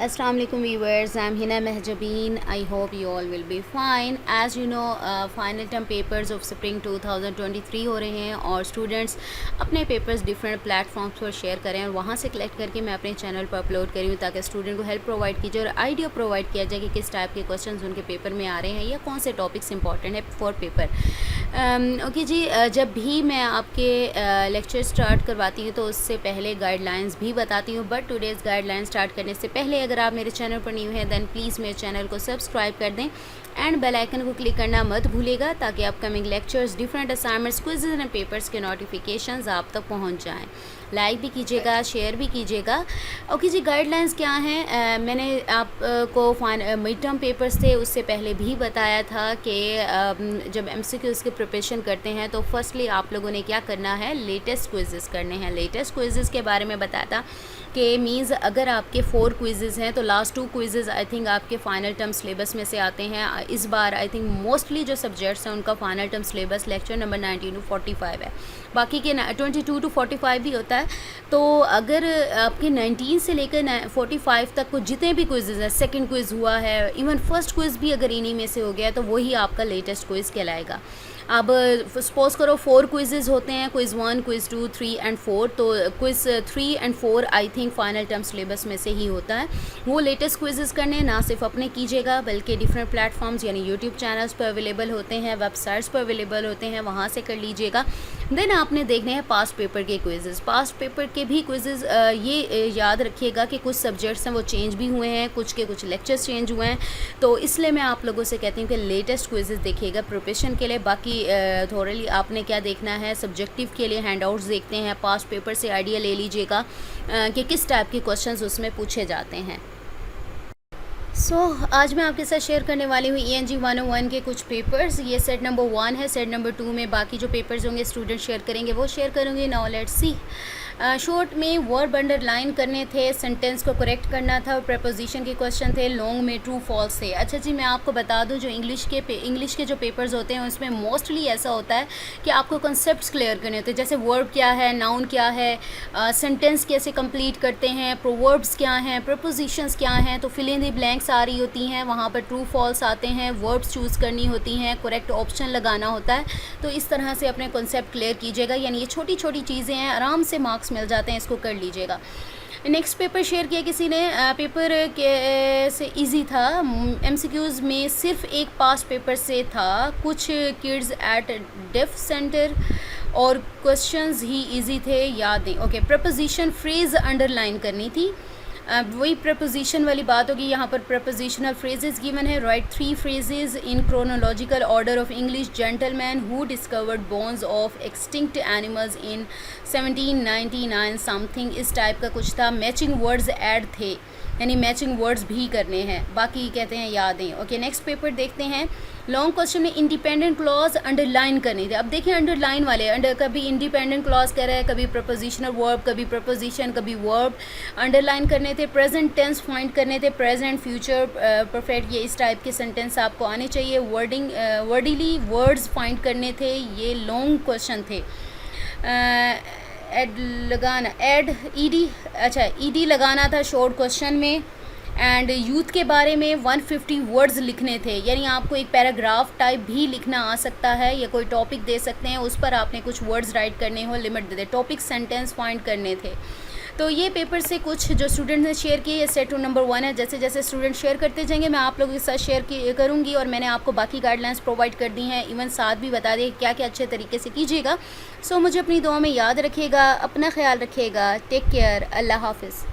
Assalamu alaikum viewers, I'm Hina Mehjabeen. I hope you all will be fine. As you know, final term papers of spring 2023 हो रहे हैं और students अपने papers different platforms पर share करें और वहाँ से कलेक्ट करके मैं अपने चैनल पर अपलोड करी हूँ ताकि स्टूडेंट को हेल्प प्रोवाइड कीजिए और आइडिया प्रोवाइड किया जाए कि किस टाइप के क्वेश्चंस उनके पेपर में आ रहे हैं या कौन से टॉपिक्स इंपॉर्टेंट है फॉर पेपर। ओके जी, जब भी मैं आपके लेक्चर स्टार्ट करवाती हूँ तो उससे पहले गाइडलाइंस भी बताती हूँ, बट टुडेज़ गाइडलाइन स्टार्ट करने से पहले अगर आप मेरे चैनल पर न्यू हैं देन प्लीज़ मेरे चैनल को सब्सक्राइब कर दें एंड बेल आइकन को क्लिक करना मत भूलिएगा ताकि upcoming lectures, different assignments, quizzes and papers के नोटिफिकेशंस आप तक पहुंच जाएं। लाइक भी कीजिएगा, शेयर भी कीजिएगा। ओके जी, गाइडलाइंस क्या हैं? मैंने आपको मिड टर्म पेपर्स थे उससे पहले भी बताया था कि जब एमसीक्यूज़ की प्रिपरेशन करते हैं तो फर्स्टली आप लोगों ने क्या करना है, लेटेस्ट क्विज़ेस करने हैं। लेटेस्ट क्विज़ेस के बारे में बताया था कि मीन्स अगर आपके 4 क्विज़ेस हैं तो लास्ट 2 क्विज़ेस आई थिंक आपके फ़ाइनल टर्म सिलेबस में से आते हैं। इस बार आई थिंक मोस्टली जो सब्जेक्ट्स हैं उनका final term syllabus lecture number 19 to 45 है, बाकी के 22 to 45 भी होता है। तो अगर आपके 19 से लेकर 45 तक को जितने भी क्विज़ेस हैं, सेकंड क्विज़ हुआ है, इवन फर्स्ट क्विज़ भी अगर इन्हीं में से हो गया तो वही आपका लेटेस्ट क्विज़ कहलाएगा। अब सपोज़ करो 4 क्विज़ेस होते हैं, क्विज़ 1, क्विज़ 2, 3 एंड 4, तो quiz 3 and 4 I think final term syllabus में से ही होता है। वो लेटेस्ट क्विज़ेस करने ना सिर्फ अपने कीजिएगा बल्कि डिफरेंट प्लेटफॉर्म्स यानी यूट्यूब चैनल्स पर अवेलेबल होते हैं, वेबसाइट्स पर अवेलेबल होते हैं, वहाँ से कर लीजिएगा। देन आपने देखने हैं पास्ट पेपर के क्विज़ेस। पास्ट पेपर के भी क्विज़ेस ये याद रखिएगा कि कुछ सब्जेक्ट्स हैं वो चेंज भी हुए हैं, कुछ के कुछ लेक्चर्स चेंज हुए हैं, तो इसलिए मैं आप लोगों से कहती हूँ कि लेटेस्ट क्विज़ेस देखिएगा प्रिपरेशन के लिए। बाकी थोड़ली आपने क्या देखना है, सब्जेक्टिव के लिए हैंडआउट्स देखते हैं, पास्ट पेपर से आइडिया ले लीजिएगा कि किस टाइप के क्वेश्चंस उसमें पूछे जाते हैं। आज मैं आपके साथ शेयर करने वाली हूँ ENG 101 के कुछ पेपर्स। ये सेट नंबर 1 है, सेट नंबर 2 में बाकी जो पेपर्स होंगे स्टूडेंट शेयर करेंगे वो शेयर करूँगी। Now let's see. शॉर्ट में वर्ब अंडरलाइन करने थे, सेंटेंस को करेक्ट करना था और प्रपोजिशन के क्वेश्चन थे, लॉन्ग में ट्रू फॉल्स थे। अच्छा जी, मैं आपको बता दूं जो इंग्लिश के जो पेपर्स होते हैं उसमें मोस्टली ऐसा होता है कि आपको कॉन्सेप्ट्स क्लियर करने होते हैं, जैसे वर्ब क्या है, नाउन क्या है, सेंटेंस कैसे कंप्लीट करते हैं, प्रोवर्ब्स क्या हैं, प्रपोजिशंस क्या हैं, तो फिल इन द ब्लैंक्स आ रही होती हैं, वहाँ पर ट्रू फॉल्स आते हैं, वर्ब्स चूज़ करनी होती हैं, करेक्ट ऑप्शन लगाना होता है। तो इस तरह से अपने कॉन्सेप्ट क्लियर कीजिएगा, यानी ये छोटी छोटी चीज़ें हैं, आराम से मार्क्स मिल जाते हैं, इसको कर लीजिएगा। नेक्स्ट पेपर शेयर किया किसी ने, पेपर के से इजी था, एमसीक्यूज़ में सिर्फ एक पास पेपर से था, कुछ किड्स एट डेफ सेंटर और क्वेश्चंस ही इजी थे, याद नहीं। ओके, प्रपोजिशन फ्रेज अंडरलाइन करनी थी, वही प्रपोजिशन वाली बात होगी। यहाँ पर प्रपोजिशनल फ्रेजेस गिवन है, right 3 phrases in chronological order of English gentleman who discovered bones of extinct animals in 1799 something, इस टाइप का कुछ था। मैचिंग वर्ड्स ऐड थे, यानी मैचिंग वर्ड्स भी करने हैं, बाकी कहते हैं यादें। ओके, नेक्स्ट पेपर देखते हैं। लॉन्ग क्वेश्चन में इंडिपेंडेंट क्लॉज अंडरलाइन करनी थी। अब देखिए अंडरलाइन वाले कभी इंडिपेंडेंट क्लॉज कह रहा है, कभी प्रपोजिशनल वर्ब, कभी प्रपोजिशन, कभी वर्ब अंडरलाइन करने थे। प्रेजेंट टेंस फाइंड करने थे, प्रेजेंट, फ्यूचर, परफेक्ट, ये इस टाइप के सेंटेंस आपको आने चाहिए। वर्डिली वर्ड्स फाइंड करने थे, ये लॉन्ग क्वेश्चन थे। ईडी लगाना था शॉर्ट क्वेश्चन में। एंड यूथ के बारे में 150 वर्ड्स लिखने थे, यानी आपको एक पैराग्राफ टाइप भी लिखना आ सकता है या कोई टॉपिक दे सकते हैं, उस पर आपने कुछ वर्ड्स राइट करने हो, लिमिट दे दे, टॉपिक सेंटेंस फाइंड करने थे। तो ये पेपर से कुछ जो स्टूडेंट ने शेयर किए, ये सेट नंबर 1 है। जैसे जैसे स्टूडेंट शेयर करते जाएंगे मैं आप लोगों के साथ शेयर करूँगी और मैंने आपको बाकी गाइडलाइंस प्रोवाइड कर दी हैं, इवन साथ भी बता दिए क्या क्या अच्छे तरीके से कीजिएगा। मुझे अपनी दुआ में याद रखिएगा, अपना ख्याल रखिएगा, टेक केयर, अल्लाह हाफिज़।